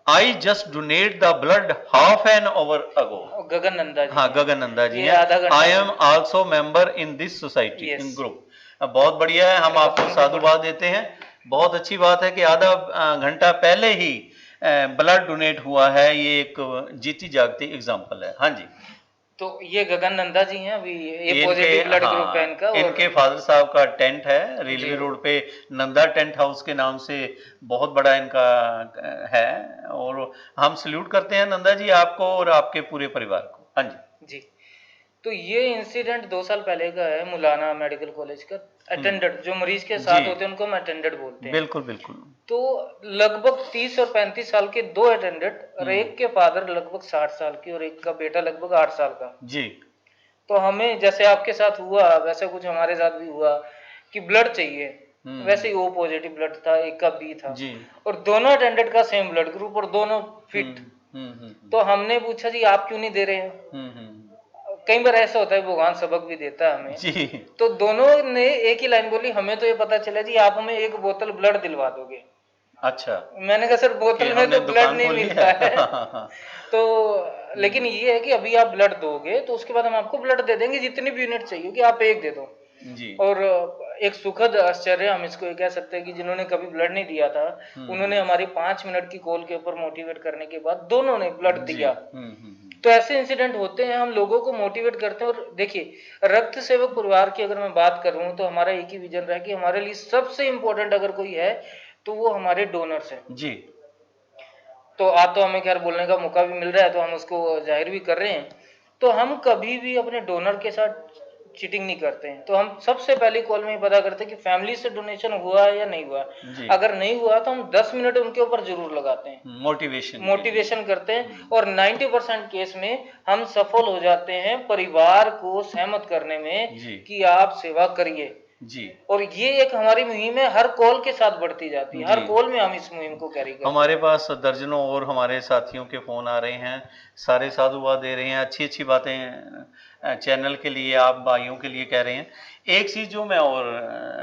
I just donate the blood half an hour ago. Gagan Nanda ji. हाँ, गगन नंदा जी ये हैं। आधा घंटा I am also member in this society in group. बहुत बढ़िया है, हम आपको साधुवाद देते हैं। बहुत अच्छी बात है कि आधा घंटा पहले ही ब्लड डोनेट हुआ है, ये एक जीती जागती एग्जांपल है। हाँ जी। तो ये गगन नंदा जी हैं, अभी ये इनके पॉजिटिव ब्लड हाँ, ग्रुप है इनका। इनके फादर साहब का टेंट है रेलवे जी। रोड पे, नंदा टेंट हाउस के नाम से बहुत बड़ा इनका है, और हम सल्यूट करते हैं नंदा जी आपको और आपके पूरे परिवार को। हाँ जी। जी। तो ये इंसिडेंट 2 साल पहले का है, मुलाना मेडिकल कॉलेज का। अटेंडेंट जो मरीज के साथ जी। होते हैं उनको हम अटेंडेंट बोलते हैं। बिल्कुल बिल्कुल। तो लगभग 30 और 35 साल के 2 अटेंडेंट, और एक के फादर लगभग 60 साल की और एक का बेटा लगभग 8 साल का। जी। तो हमें जैसे आपके साथ हुआ वैसे कुछ हमारे साथ भी हुआ कि ब्लड चाहिए, वैसे ही ओ पॉजिटिव ब्लड था, एक का बी था, जी। और दोनों अटेंडेंट का सेम ब्लड ग्रुप और दोनों फिट। तो हमने पूछा जी आप क्यों नहीं दे रहे हैं? कई बार ऐसा होता है, भगवान सबक भी देता है हमें। जी। तो दोनों ने एक ही लाइन बोली, हमें तो ये पता चला जी आप हमें 1 बोतल ब्लड दिलवा दोगे। अच्छा। मैंने कहा सर बोतल में तो ब्लड नहीं मिलता है। तो लेकिन ये है कि अभी आप ब्लड दोगे तो उसके बाद हम आपको ब्लड दे देंगे, जितनी भी यूनिट चाहिए कि आप एक दे दो। जी। और एक सुखद आश्चर्य हम इसको ये कह सकते हैं कि जिन्होंने कभी ब्लड नहीं दिया था, उन्होंने हमारी 5 मिनट की कॉल के ऊपर मोटिवेट करने के बाद दोनों ने ब्लड दिया। तो ऐसे इंसिडेंट होते हैं, हम लोगों को मोटिवेट करते हैं। और देखिए रक्त सेवक परिवार की अगर मैं बात करूं तो हमारा एक ही विजन रहा कि हमारे लिए सबसे इंपॉर्टेंट अगर कोई है तो वो हमारे डोनर्स हैं जी। तो आज तो हमें खैर बोलने का मौका भी मिल रहा है तो हम उसको जाहिर भी कर रहे हैं। तो हम कभी भी अपने डोनर के साथ चीटिंग नहीं करते हैं। तो हम सबसे पहली कॉल में पता करते हैं कि फैमिली से डोनेशन हुआ है या नहीं हुआ। अगर नहीं हुआ तो हम 10 मिनट उनके ऊपर जरूर लगाते हैं, मोटिवेशन करते हैं, और 90% केस में हम सफल हो जाते हैं परिवार को सहमत करने में कि आप सेवा करिए जी। और ये एक हमारी मुहिम है, हर कॉल के साथ बढ़ती जाती है। हर कॉल में हम इस मुहिम को कैरी करते हैं। हमारे पास दर्जनों और हमारे साथियों के फोन आ रहे हैं, सारे साधुवाद दे रहे हैं, अच्छी अच्छी बातें चैनल के लिए, आप भाइयों के लिए कह रहे हैं। एक चीज़ जो मैं और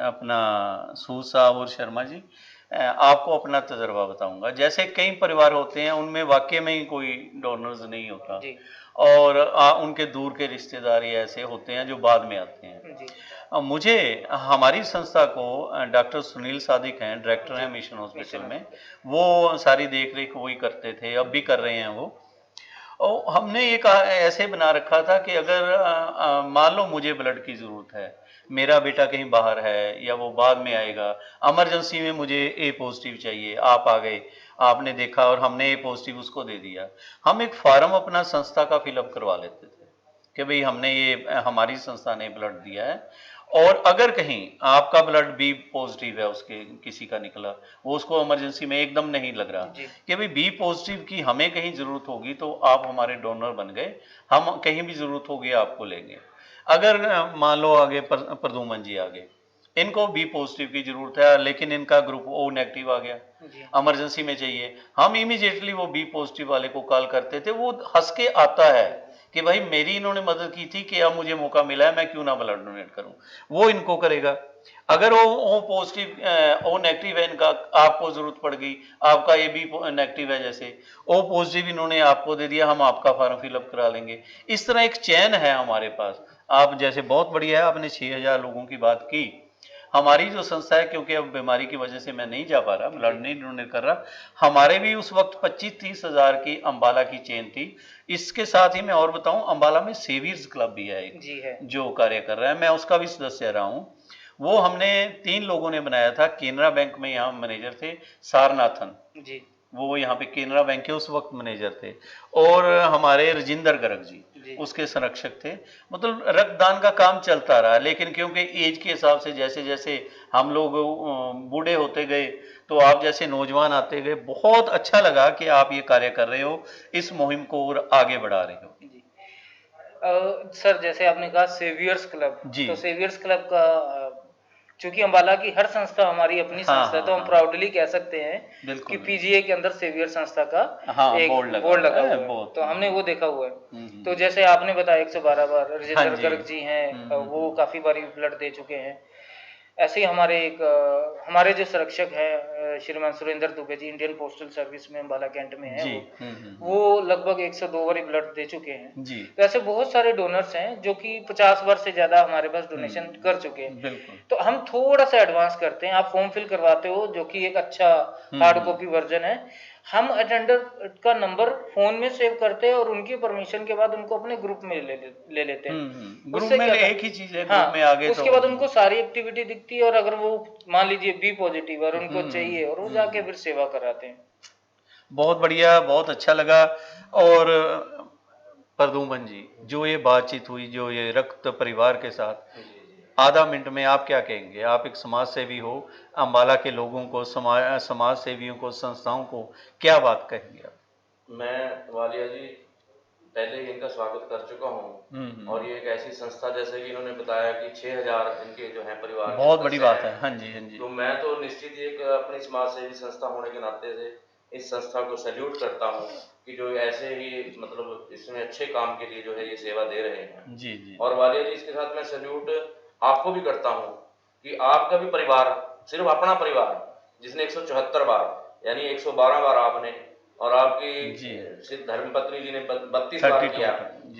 अपना सूद साहब और शर्मा जी आपको अपना तजर्बा बताऊंगा। जैसे कई परिवार होते हैं उनमें वाकई में ही कोई डोनर्स नहीं होता जी। और उनके दूर के रिश्तेदार ऐसे होते हैं जो बाद में आते हैं। जी। मुझे हमारी संस्था को डॉक्टर सुनील सादिक हैं, डायरेक्टर हैं मिशन हॉस्पिटल में, वो सारी देख रेख वही करते थे, अब भी कर रहे हैं वो। और हमने एक ऐसे बना रखा था कि अगर मान लो मुझे ब्लड की ज़रूरत है, मेरा बेटा कहीं बाहर है या वो बाद में आएगा, इमरजेंसी में मुझे ए पॉजिटिव चाहिए, आप आ गए, आपने देखा और हमने ए पॉजिटिव उसको दे दिया, हम एक फॉर्म अपना संस्था का फिलअप करवा लेते थे कि भाई हमने ये हमारी संस्था ने ब्लड दिया है, और अगर कहीं आपका ब्लड बी पॉजिटिव है, उसके किसी का निकला, वो उसको इमरजेंसी में एकदम नहीं लग रहा कि भाई बी पॉजिटिव की हमें कहीं जरूरत होगी तो आप हमारे डोनर बन गए, हम कहीं भी जरूरत होगी आपको लेंगे। अगर मान लो आगे प्रदुमन जी आ गए, इनको बी पॉजिटिव की जरूरत है लेकिन इनका ग्रुप ओ नेगेटिव आ गया, इमरजेंसी में चाहिए, हम इमीडिएटली वो बी पॉजिटिव वाले को कॉल करते थे। वो हंस के आता है कि भाई मेरी इन्होंने मदद की थी कि अब मुझे मौका मिला है, मैं क्यों ना ब्लड डोनेट करूं, वो इनको करेगा। अगर वो ओ पॉजिटिव ओ नेगेटिव है इनका, आपको जरूरत पड़ गई, आपका ए बी नेगेटिव है, जैसे ओ पॉजिटिव इन्होंने आपको दे दिया, हम आपका फॉर्म फिलअप करा लेंगे। इस तरह एक चैन है हमारे पास। आप जैसे बहुत बढ़िया है, आपने 6000 लोगों की बात की। हमारी जो संस्था है, क्योंकि अब बीमारी की वजह से मैं नहीं जा पा रहा, ब्लड नहीं डोनेट कर रहा, हमारे भी उस वक्त 25-30 हजार की अंबाला की चेन थी। इसके साथ ही मैं और बताऊं, अंबाला में सेवियर्स क्लब भी है एक, जी है, जो कार्य कर रहा है, मैं उसका भी सदस्य रहा हूं। वो हमने 3 लोगों ने बनाया था। केनरा बैंक में यहाँ मैनेजर थे सारनाथन, जी वो यहाँ पे केनरा बैंक के उस वक्त मैनेजर थे, और हमारे राजेंद्र गर्ग जी जी उसके संरक्षक थे। मतलब रक्तदान का काम चलता रहा, लेकिन क्योंकि एज के हिसाब से जैसे जैसे हम लोग बूढ़े होते गए, तो आप जैसे नौजवान आते गए। बहुत अच्छा लगा कि आप ये कार्य कर रहे हो, इस मुहिम को और आगे बढ़ा रहे हो। जी सर, जैसे आपने कहा सेवियर्स क्लब, जी। तो सेवियर्स क्लब का चूंकि अम्बाला की हर संस्था हमारी अपनी हाँ, संस्था है, हाँ, तो हम हाँ। प्राउडली कह सकते हैं बिल्कुल, कि पीजीए के अंदर सेवियर संस्था का हाँ, एक बोर्ड बोर्ड लगा लगा हुआ हुआ है, है, बहुत। तो हमने वो देखा हुआ है। हम्म। तो जैसे आपने बताया 112 बार हाँ राजेंद्र जी। गर्ग जी हैं, वो हम्म। काफी बारी ब्लड दे चुके हैं। ऐसे ही हमारे एक हमारे जो संरक्षक हैं श्रीमान Surendra Dubey ji, Indian postal service में अम्बाला कैंट में है जी। वो लगभग 102 बारी ब्लड दे चुके हैं। जी। तो ऐसे बहुत सारे डोनर्स हैं जो कि 50 बार से ज्यादा हमारे पास डोनेशन कर चुके हैं। बिल्कुल। तो हम थोड़ा सा एडवांस करते हैं, आप फॉर्म फिल करवाते हो जो कि एक अच्छा हार्ड कॉपी वर्जन है, हम अटेंडर का नंबर फोन में सेव करते हैं और उनकी परमिशन के बाद उनको अपने ग्रुप में ले लेते हैं। ग्रुप उससे में क्या एक ही चीज है, हाँ, ग्रुप में आगे उसके बाद उनको सारी एक्टिविटी दिखती है, और अगर वो मान लीजिए बी पॉजिटिव और उनको चाहिए, और वो जाके फिर सेवा कराते हैं। बहुत बढ़िया, बहुत अच्छा लगा। और प्रदुमन जी, जो ये बातचीत हुई, जो ये रक्त परिवार के साथ, आधा मिनट में आप क्या कहेंगे? आप एक समाज सेवी हो, अम्बाला के लोगों को, समाज सेवियों को, संस्थाओं को क्या बात कहेंगे आप? मैं वालिया जी पहले ही इनका स्वागत कर चुका हूँ, और ये एक ऐसी संस्था, जैसे कि इन्होंने बताया कि 6000 इनके जो है परिवार के बहुत बड़ी सदस्य बात हैं। है। हाँ जी, हाँ जी। तो मैं तो निश्चित ही एक अपनी समाज सेवी संस्था होने के नाते से इस संस्था को सैल्यूट करता हूँ कि जो ऐसे ही मतलब इसमें अच्छे काम के लिए जो है ये सेवा दे रहे हैं। जी जी। और वालिया जी, इसके साथ मैं सैल्यूट आपको भी करता हूँ कि आपका भी परिवार, सिर्फ अपना परिवार, जिसने 174 बार यानी 112 बार आपने, और आपकी धर्मपत्नी जी ने 32 बार किया,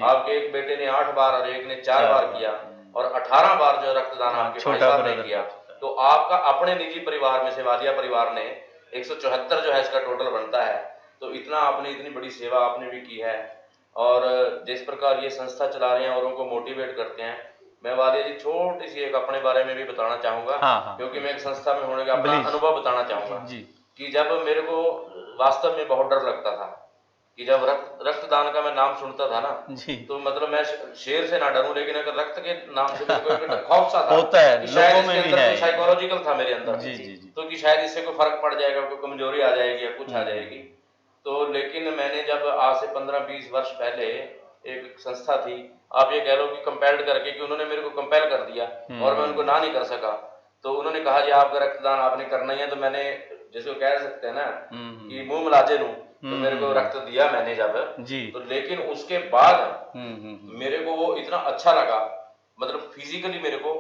आपके एक बेटे ने 8 बार और एक ने 4 बार किया, और 18 बार जो रक्तदान आपके भाई साहब ने किया। तो आपका अपने निजी परिवार में से वालिया परिवार ने 174 जो है इसका टोटल बनता है। तो इतना आपने, इतनी बड़ी सेवा आपने भी की है, और जिस प्रकार ये संस्था चला रहे हैं, औरों को मोटिवेट करते हैं। मैं वालिया जी छोटी सी एक अपने बारे में भी बताना चाहूँगा, क्योंकि मैं एक संस्था में होने का अपना अनुभव बताना चाहूँगा कि जब मेरे को वास्तव में बहुत डर लगता था कि जब रक्तदान का मैं नाम सुनता था ना, तो मतलब मैं शेर से ना डरूं, लेकिन अगर रक्त के नाम से मेरे को एक खौफ सा था होता है, कि शायद लोगों में इसके भी अंदर है कोई साइकोलॉजिकल था मेरे अंदर, जी। तो कि शायद इससे कोई फर्क पड़ जाएगा, कोई कमजोरी आ जाएगी या कुछ आ जाएगी। तो लेकिन मैंने जब आज से 15-20 वर्ष पहले, एक संस्था थी, आप ये कह लो कि कंपेल्ड करके, कि उन्होंने मेरे को कंपेल कर दिया और मैं उनको ना नहीं कर सका। तो उन्होंने कहा जी आपका रक्तदान आपने करना ही है, तो मैंने, जैसे वो कह सकते हैं ना कि मुंह मिलाजे लूं, तो मेरे को रक्त दिया मैंने जब जी। तो लेकिन उसके बाद मेरे को वो इतना अच्छा लगा, मतलब फिजिकली मेरे को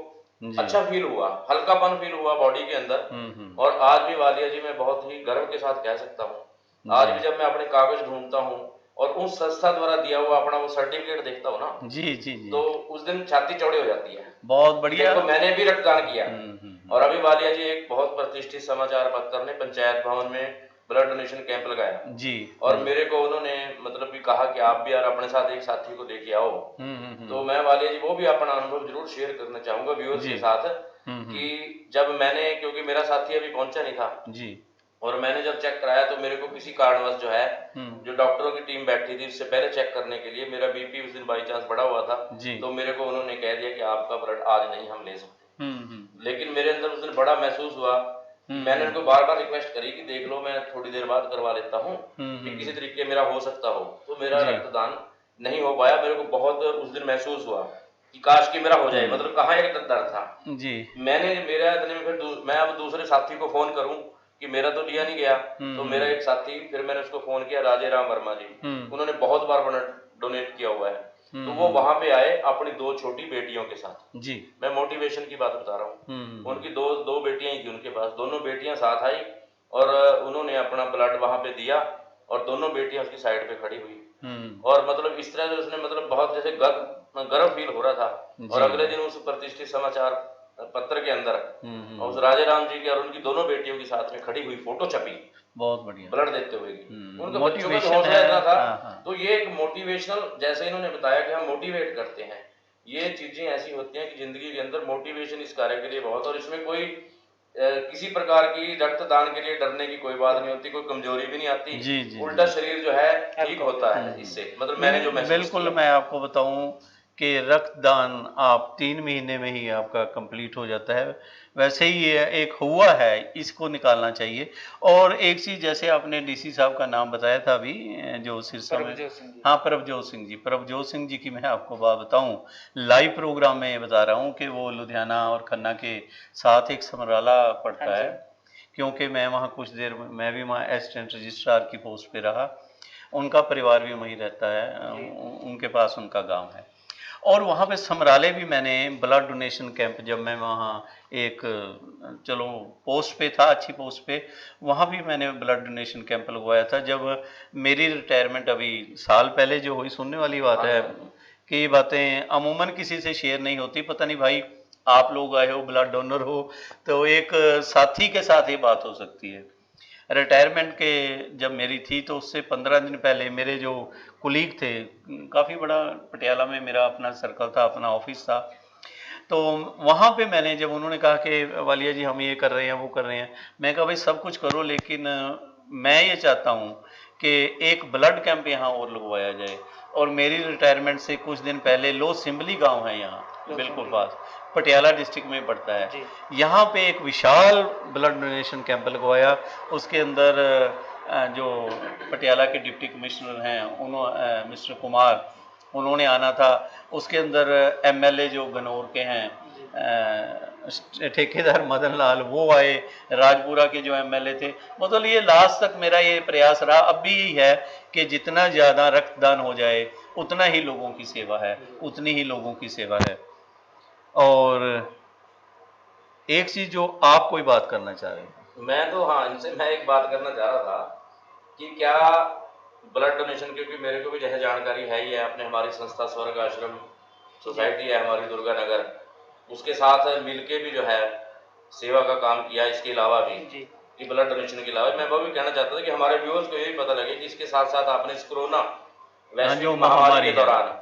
अच्छा फील हुआ, हल्कापन फील हुआ बॉडी के अंदर। और आज भी वालिया जी मैं बहुत ही गर्व के साथ कह सकता हूँ, आज भी जब मैं अपने कागज ढूंढता हूँ और उस संस्था द्वारा दिया हुआ अपना वो सर्टिफिकेट देखता हूँ ना, जी, तो उस दिन छाती चौड़ी हो जाती है। बहुत बढ़िया। देखो मैंने भी रक्तदान किया। और अभी वालिया जी एक बहुत प्रतिष्ठित समाचार पत्र ने पंचायत भवन में ब्लड डोनेशन कैंप लगाया जी, और मेरे को उन्होंने मतलब भी कहा कि आप भी यार अपने साथ एक साथी को लेके आओ। तो मैं वालिया जी वो भी अपना अनुभव जरूर शेयर करना चाहूंगा व्यूअर्स के साथ कि जब मैंने, क्योंकि मेरा साथी अभी पहुंचा नहीं था जी, और मैंने जब चेक कराया तो मेरे को किसी कारणवश जो है, जो डॉक्टरों की टीम बैठी थी उससे पहले चेक करने के लिए, मेरा बीपी उस दिन बाई चांस बढ़ा हुआ था जी, तो मेरे को उन्होंने कह दिया कि आपका ब्लड आज नहीं हम ले सकते। लेकिन मेरे अंदर उस दिन बड़ा महसूस हुआ, मैंने उनको बार बार रिक्वेस्ट करी कि देख लो मैं थोड़ी देर बाद करवा लेता हूँ कि किसी तरीके मेरा हो सकता हो, तो मेरा रक्तदान नहीं हो पाया। मेरे को बहुत उस दिन महसूस हुआ कि काश कि मेरा हो जाए, मतलब कहाँ एक डर था जी। मैंने मेरा इतने में फिर मैं अब दूसरे साथी को फोन करूं कि मेरा तो लिया नहीं गया, तो मेरा एक साथी, फिर मैंने उसको फोन किया, राजे राम वर्मा जी, उन्होंने बहुत बार डोनेट किया हुआ है, तो वो वहां पे आए अपनी 2 छोटी बेटियों के साथ जी। मैं मोटिवेशन की बात बता रहा हूँ, उनकी दो बेटियां ही थी उनके पास, दोनों बेटियां साथ आई और उन्होंने अपना ब्लड वहां पे दिया और दोनों बेटियां उसकी साइड पे खड़ी हुई, और मतलब इस तरह से उसने मतलब बहुत जैसे गर्व फील हो रहा था। और अगले दिन उस प्रतिष्ठित समाचार पत्र के अंदर उस राजे राम जी की और उनकी दोनों बेटियों के साथ में खड़ी हुई फोटो छपी, बहुत बढ़िया, ब्लड देते हुए की। उनका बच्चों का हौसला इतना था। तो ये एक मोटिवेशनल, जैसे इन्होंने बताया कि हम मोटिवेट करते हैं, ये चीजें ऐसी होती हैं कि जिंदगी के अंदर मोटिवेशन इस कार्य के लिए बहुत, और इसमें कोई किसी प्रकार की रक्तदान के लिए डरने की कोई बात नहीं होती, कोई कमजोरी भी नहीं आती। जी जी उल्टा जी। शरीर जो है ठीक होता है इससे, मतलब मैंने जो महसूस बिल्कुल, किया। मैं आपको बताऊं कि रक्तदान आप 3 महीने में ही आपका कंप्लीट हो जाता है। वैसे ही ये एक हुआ है, इसको निकालना चाहिए। और एक चीज़, जैसे आपने डीसी साहब का नाम बताया था अभी, जो सिरसा में, प्रभजोत सिंह जी। हाँ प्रभजोत सिंह जी, प्रभजोत सिंह जी की मैं आपको बात बताऊं, लाइव प्रोग्राम में ये बता रहा हूं कि वो लुधियाना और खन्ना के साथ एक समराला हाँ पड़ता जी। है। क्योंकि मैं वहाँ कुछ देर, मैं भी वहाँ असिस्टेंट रजिस्ट्रार की पोस्ट पे रहा, उनका परिवार भी वहीं रहता है, जी। उनके पास उनका गांव है। और वहाँ पे समराले भी मैंने ब्लड डोनेशन कैंप, जब मैं वहाँ एक, चलो पोस्ट पे था, अच्छी पोस्ट पे, वहाँ भी मैंने ब्लड डोनेशन कैंप लगवाया था। जब मेरी रिटायरमेंट अभी साल पहले जो हुई, सुनने वाली बात है कि ये बातें अमूमन किसी से शेयर नहीं होती, पता नहीं भाई आप लोग आए हो, ब्लड डोनर हो, तो एक साथी के साथ ही बात हो सकती है। रिटायरमेंट के जब मेरी थी, तो उससे 15 दिन पहले मेरे जो कुलीग थे, काफ़ी बड़ा पटियाला में मेरा अपना सर्कल था, अपना ऑफिस था, तो वहाँ पे मैंने, जब उन्होंने कहा कि वालिया जी हम ये कर रहे हैं, वो कर रहे हैं, मैं कहा भाई सब कुछ करो, लेकिन मैं ये चाहता हूँ कि एक ब्लड कैंप यहाँ और लगवाया जाए। और मेरी रिटायरमेंट से कुछ दिन पहले लो सिम्बली गांव है यहाँ बिल्कुल पास, पटियाला डिस्ट्रिक्ट में पड़ता है, जी। यहाँ पे एक विशाल ब्लड डोनेशन कैंप लगवाया। उसके अंदर जो पटियाला के डिप्टी कमिश्नर हैं, उन्होंने मिस्टर कुमार, उन्होंने आना था। उसके अंदर एमएलए जो गनौर के हैं, ठेकेदार मदन लाल, वो आए, राजपुरा के जो एमएलए थे। मतलब ये लास्ट तक मेरा ये प्रयास रहा, अब भी यही है कि जितना ज़्यादा रक्तदान हो जाए उतना ही लोगों की सेवा है, उतनी ही लोगों की सेवा है। और एक चीज़ जो आप कोई बात करना चाह रहे हैं। मैं तो, हाँ, इनसे मैं एक बात करना चाह रहा था कि क्या ब्लड डोनेशन, क्योंकि मेरे को भी जो है जानकारी है ही है, अपने हमारी संस्था स्वर्ग आश्रम सोसाइटी है हमारी दुर्गा नगर, उसके साथ मिलके भी जो है सेवा का काम किया। इसके अलावा भी जी। कि ब्लड डोनेशन के अलावा मैं वो भी कहना चाहता था कि हमारे व्यूअर्स को ये भी पता लगे कि इसके साथ साथ आपने इस कोरोना वैश्विक जो महामारी महामारी के है, दौरान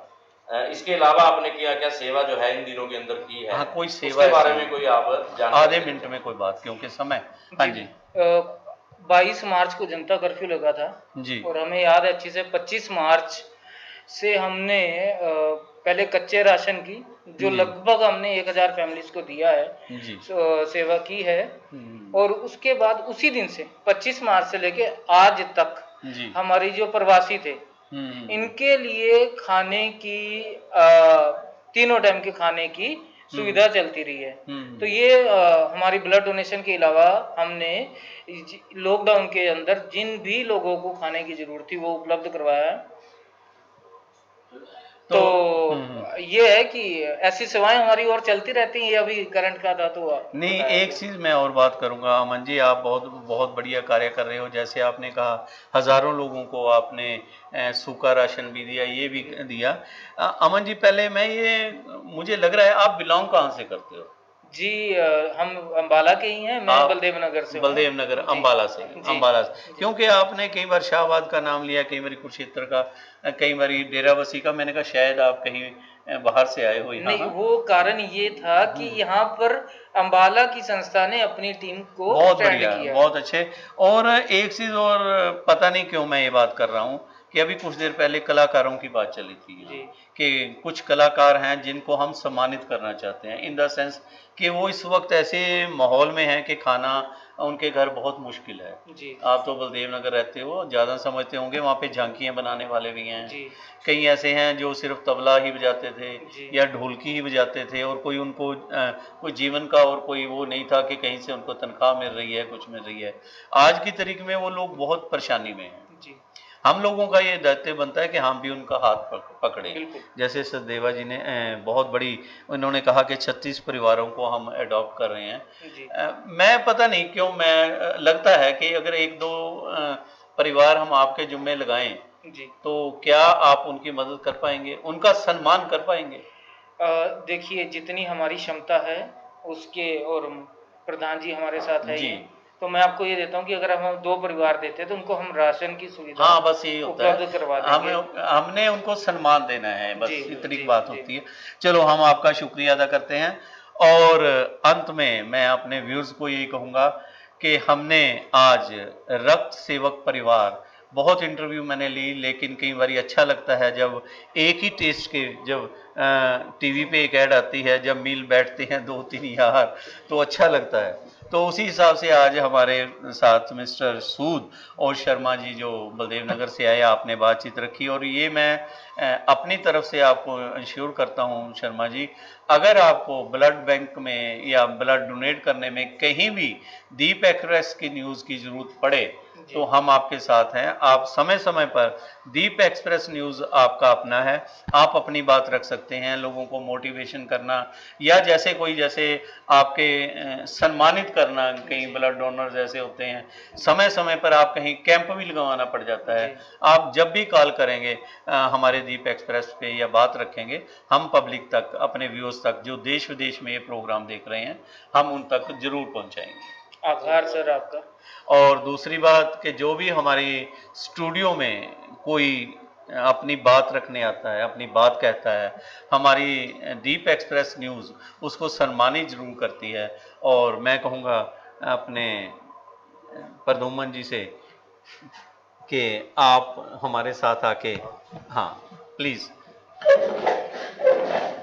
इसके अलावा आपने क्या क्या सेवा जो है इन दिनों के अंदर की है, हाँ कोई सेवा उसके बारे ऐसी में है। कोई आप जानकारी आधे देना मिनट में चाहें। कोई बात, क्योंकि समय, हाँ जी 22 मार्च को जनता कर्फ्यू लगा था, जी और हमें याद है अच्छे से 25 मार्च से हमने पहले कच्चे राशन की, जो जी लगभग हमने 1000 फैमिलीज को दिया है, जी सेवा की है। और उसके बाद उसी दिन से 25 मार्च से लेके आज तक जी हमारी जो प्रवासी थे, इनके लिए खाने की तीनों टाइम के खाने की सुविधा चलती रही है। तो ये हमारी ब्लड डोनेशन के अलावा हमने लॉकडाउन के अंदर जिन भी लोगों को खाने की जरूरत थी वो उपलब्ध करवाया है। तो ये है कि ऐसी सेवाएं हमारी और चलती रहती हैं। ये अभी करंट का था तो नहीं, एक चीज़ मैं और बात करूंगा अमन जी, आप बहुत बहुत बढ़िया कार्य कर रहे हो। जैसे आपने कहा हज़ारों लोगों को आपने सूखा राशन भी दिया, ये भी दिया। अमन जी, पहले मैं ये, मुझे लग रहा है आप बिलोंग कहाँ से करते हो? जी, हम अंबाला के ही हैं। मैं बलदेव नगर से हूँ। बलदेव नगर, अंबाला से, अंबाला से। क्योंकि आपने कई बार शाहबाद का नाम लिया, कई बार कुरुक्षेत्र का, कई बार डेराबस्सी का। मैंने कहा शायद आप कहीं बाहर से आए हो यहाँ। नहीं, वो कारण ये था कि यहाँ पर अंबाला की संस्था ने अपनी टीम को बहुत स्टैंड बढ़िया, किया। बहुत अच्छे। और एक चीज़ और, पता नहीं क्यों मैं ये बात कर रहा हूँ कि अभी कुछ देर पहले कलाकारों की बात चली थी जी। कि कुछ कलाकार हैं जिनको हम सम्मानित करना चाहते हैं, इन द सेंस कि वो इस वक्त ऐसे माहौल में हैं कि खाना उनके घर बहुत मुश्किल है। जी। आप तो बलदेव नगर रहते हो, ज़्यादा समझते होंगे, वहाँ पे झांकियाँ बनाने वाले भी हैं। जी। कई ऐसे हैं जो सिर्फ तबला ही बजाते थे जी। या ढोलकी ही बजाते थे, और कोई उनको कोई जीवन का और कोई वो नहीं था कि कहीं से उनको तनख्वाह मिल रही है, कुछ मिल रही है। आज की तारीख में वो लोग बहुत परेशानी में हैं। जी। हम लोगों का ये दायित्व बनता है कि हम भी उनका हाथ पकड़े। बिल्कुल। जैसे सचदेवा जी ने बहुत बड़ी, उन्होंने कहा कि 36 परिवारों को हम अडॉप्ट कर रहे हैं। जी। मैं पता नहीं क्यों, मैं लगता है कि अगर एक दो परिवार हम आपके जुम्मे लगाएं जी। तो क्या आप उनकी मदद कर पाएंगे, उनका सम्मान कर पाएंगे? देखिए, जितनी हमारी क्षमता है उसके, और प्रधान जी हमारे साथ है जी। ये, तो मैं आपको ये देता हूँ कि अगर हम 2 परिवार देते हैं तो उनको हम राशन की सुविधा हाँ, बस यही होता है, उपलब्ध करवा देंगे। हमने उनको सम्मान देना है, बस जी, इतनी जी, बात जी। होती है। चलो, हम आपका शुक्रिया अदा करते हैं और अंत में मैं अपने व्यूअर्स को यही कहूँगा कि हमने आज रक्त सेवक परिवार, बहुत इंटरव्यू मैंने ली, लेकिन कई बार अच्छा लगता है जब एक ही टेस्ट के, जब टीवी पे एक ऐड आती है, जब मील बैठते हैं 2-3 यार, तो अच्छा लगता है। तो उसी हिसाब से आज हमारे साथ मिस्टर सूद और शर्मा जी जो बलदेव नगर से आए, आपने बातचीत रखी, और ये मैं अपनी तरफ से आपको इंश्योर करता हूँ शर्मा जी, अगर आपको ब्लड बैंक में या ब्लड डोनेट करने में कहीं भी दीप एक्सप्रेस की न्यूज़ की ज़रूरत पड़े तो हम आपके साथ हैं। आप समय समय पर दीप एक्सप्रेस न्यूज़ आपका अपना है, आप अपनी बात रख सकते हैं, लोगों को मोटिवेशन करना या जैसे आपके सम्मानित करना, कई ब्लड डोनर जैसे होते हैं, समय समय पर आप कहीं कैंप भी लगवाना पड़ जाता है, आप जब भी कॉल करेंगे हमारे दीप एक्सप्रेस पे या बात रखेंगे, हम पब्लिक तक, अपने व्यूअर्स तक, जो देश विदेश में ये प्रोग्राम देख रहे हैं, हम उन तक जरूर पहुंचाएंगे। आभार सर आपका। और दूसरी बात कि जो भी हमारी स्टूडियो में कोई अपनी बात रखने आता है, अपनी बात कहता है, हमारी दीप एक्सप्रेस न्यूज़ उसको सम्मानित जरूर करती है। और मैं कहूँगा अपने प्रदुमन जी से कि आप हमारे साथ आके, हाँ प्लीज़,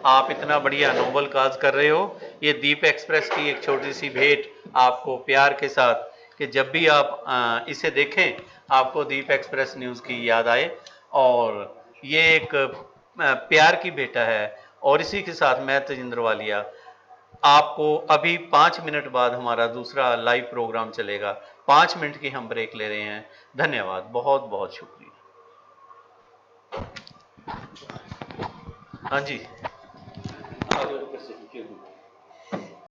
आप इतना बढ़िया नोबल काज कर रहे हो, ये दीप एक्सप्रेस की एक छोटी सी भेंट आपको प्यार के साथ, कि जब भी आप इसे देखें आपको दीप एक्सप्रेस न्यूज़ की याद आए, और ये एक प्यार की भेंट है। और इसी के साथ मैं तजिंदर वालिया, आपको अभी 5 मिनट बाद हमारा दूसरा लाइव प्रोग्राम चलेगा, 5 मिनट की हम ब्रेक ले रहे हैं। धन्यवाद, बहुत बहुत शुक्रिया। हाँ जी।